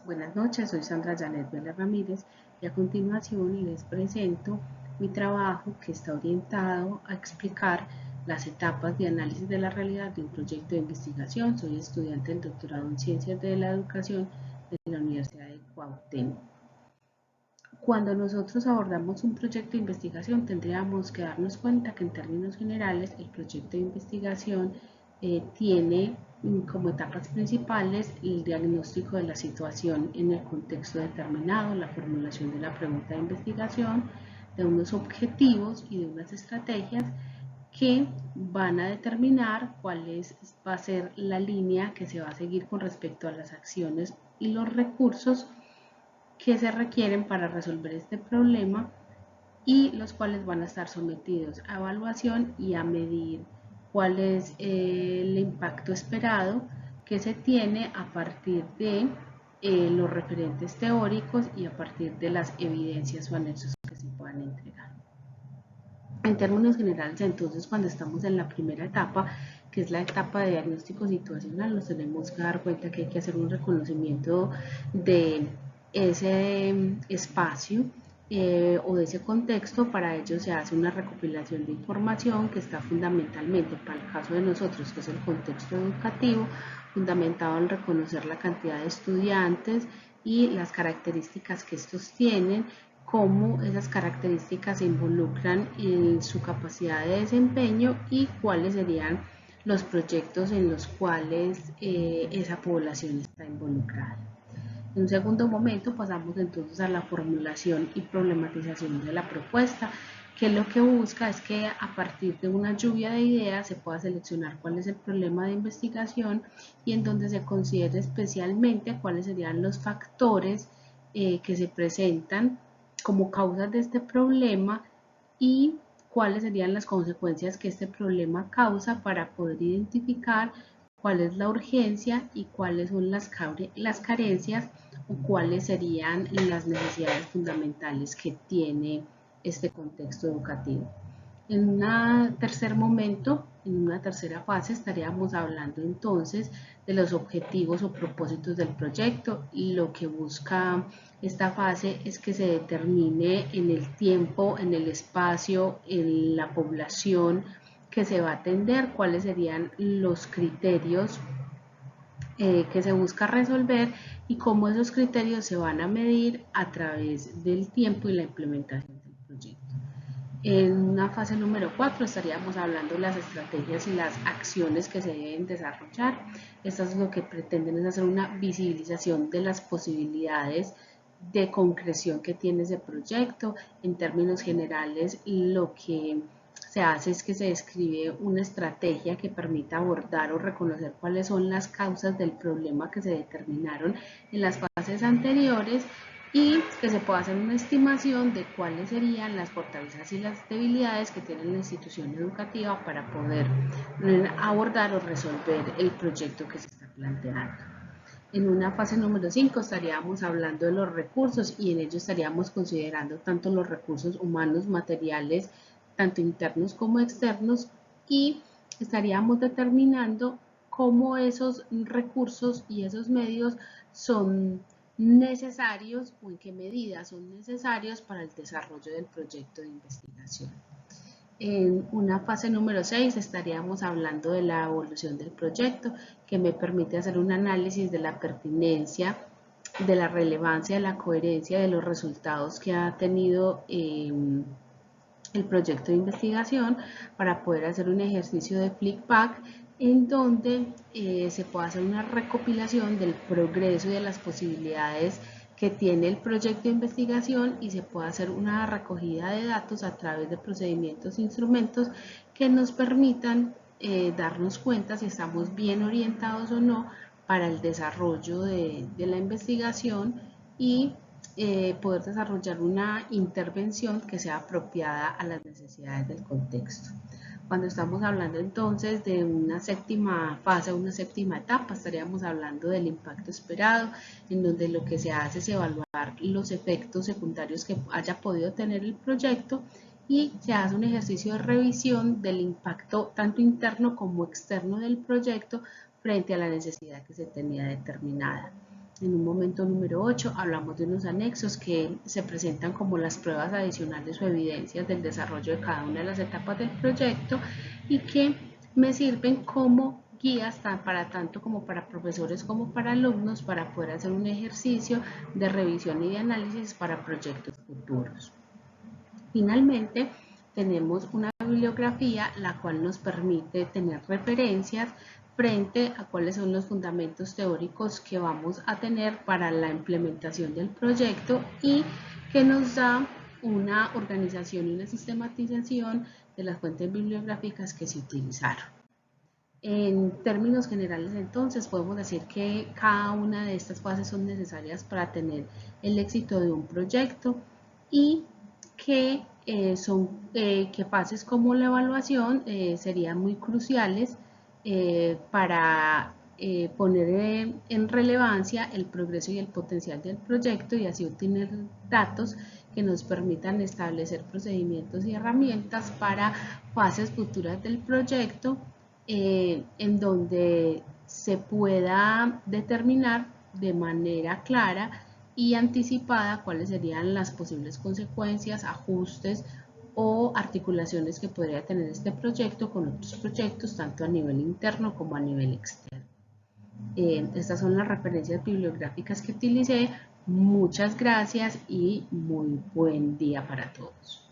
Buenas noches, soy Sandra Janet Vélez Ramírez y a continuación les presento mi trabajo que está orientado a explicar las etapas de análisis de la realidad de un proyecto de investigación. Soy estudiante del doctorado en Ciencias de la Educación de la Universidad de Cuauhtémoc. Cuando nosotros abordamos un proyecto de investigación, tendríamos que darnos cuenta que en términos generales el proyecto de investigación tiene como etapas principales el diagnóstico de la situación en el contexto determinado, la formulación de la pregunta de investigación, de unos objetivos y de unas estrategias que van a determinar va a ser la línea que se va a seguir con respecto a las acciones y los recursos que se requieren para resolver este problema y los cuales van a estar sometidos a evaluación y a medir cuál es el impacto esperado que se tiene a partir de los referentes teóricos y a partir de las evidencias o anexos que se puedan entregar. En términos generales, entonces, cuando estamos en la primera etapa, que es la etapa de diagnóstico situacional, nos tenemos que dar cuenta que hay que hacer un reconocimiento de ese espacio o de ese contexto. Para ello se hace una recopilación de información que está fundamentalmente, para el caso de nosotros, que es el contexto educativo, fundamentado en reconocer la cantidad de estudiantes y las características que estos tienen, cómo esas características se involucran en su capacidad de desempeño y cuáles serían los proyectos en los cuales esa población está involucrada. En un segundo momento pasamos entonces a la formulación y problematización de la propuesta, que lo que busca es que a partir de una lluvia de ideas se pueda seleccionar cuál es el problema de investigación y en donde se considere especialmente cuáles serían los factores que se presentan como causas de este problema y cuáles serían las consecuencias que este problema causa para poder identificar cuál es la urgencia y cuáles son las carencias o cuáles serían las necesidades fundamentales que tiene este contexto educativo. En un tercer momento, en una tercera fase, estaríamos hablando entonces de los objetivos o propósitos del proyecto, y lo que busca esta fase es que se determine en el tiempo, en el espacio, en la población que se va a atender, cuáles serían los criterios que se busca resolver y cómo esos criterios se van a medir a través del tiempo y la implementación del proyecto. En una fase número 4 estaríamos hablando de las estrategias y las acciones que se deben desarrollar. Estas lo que pretenden es hacer una visibilización de las posibilidades de concreción que tiene ese proyecto. En términos generales, lo que se hace es que se describe una estrategia que permita abordar o reconocer cuáles son las causas del problema que se determinaron en las fases anteriores y que se pueda hacer una estimación de cuáles serían las fortalezas y las debilidades que tiene la institución educativa para poder abordar o resolver el proyecto que se está planteando. En una fase número 5 estaríamos hablando de los recursos y en ello estaríamos considerando tanto los recursos humanos, materiales, tanto internos como externos, y estaríamos determinando cómo esos recursos y esos medios son necesarios o en qué medida son necesarios para el desarrollo del proyecto de investigación. En una fase número 6 estaríamos hablando de la evolución del proyecto, que me permite hacer un análisis de la pertinencia, de la relevancia, de la coherencia de los resultados que ha tenido el proyecto de investigación, para poder hacer un ejercicio de feedback en donde se pueda hacer una recopilación del progreso y de las posibilidades que tiene el proyecto de investigación y se puede hacer una recogida de datos a través de procedimientos e instrumentos que nos permitan darnos cuenta si estamos bien orientados o no para el desarrollo de la investigación y poder desarrollar una intervención que sea apropiada a las necesidades del contexto. Cuando estamos hablando entonces de una séptima fase, una séptima etapa, estaríamos hablando del impacto esperado, en donde lo que se hace es evaluar los efectos secundarios que haya podido tener el proyecto y se hace un ejercicio de revisión del impacto tanto interno como externo del proyecto frente a la necesidad que se tenía determinada. En un momento número 8 hablamos de unos anexos que se presentan como las pruebas adicionales o evidencias del desarrollo de cada una de las etapas del proyecto y que me sirven como guías para tanto como para profesores como para alumnos para poder hacer un ejercicio de revisión y de análisis para proyectos futuros. Finalmente, tenemos una bibliografía la cual nos permite tener referencias frente a cuáles son los fundamentos teóricos que vamos a tener para la implementación del proyecto y que nos da una organización y una sistematización de las fuentes bibliográficas que se utilizaron. En términos generales, entonces, podemos decir que cada una de estas fases son necesarias para tener el éxito de un proyecto y que que fases como la evaluación serían muy cruciales para poner en relevancia el progreso y el potencial del proyecto y así obtener datos que nos permitan establecer procedimientos y herramientas para fases futuras del proyecto en donde se pueda determinar de manera clara y anticipada cuáles serían las posibles consecuencias, ajustes o articulaciones que podría tener este proyecto con otros proyectos, tanto a nivel interno como a nivel externo. Estas son las referencias bibliográficas que utilicé. Muchas gracias y muy buen día para todos.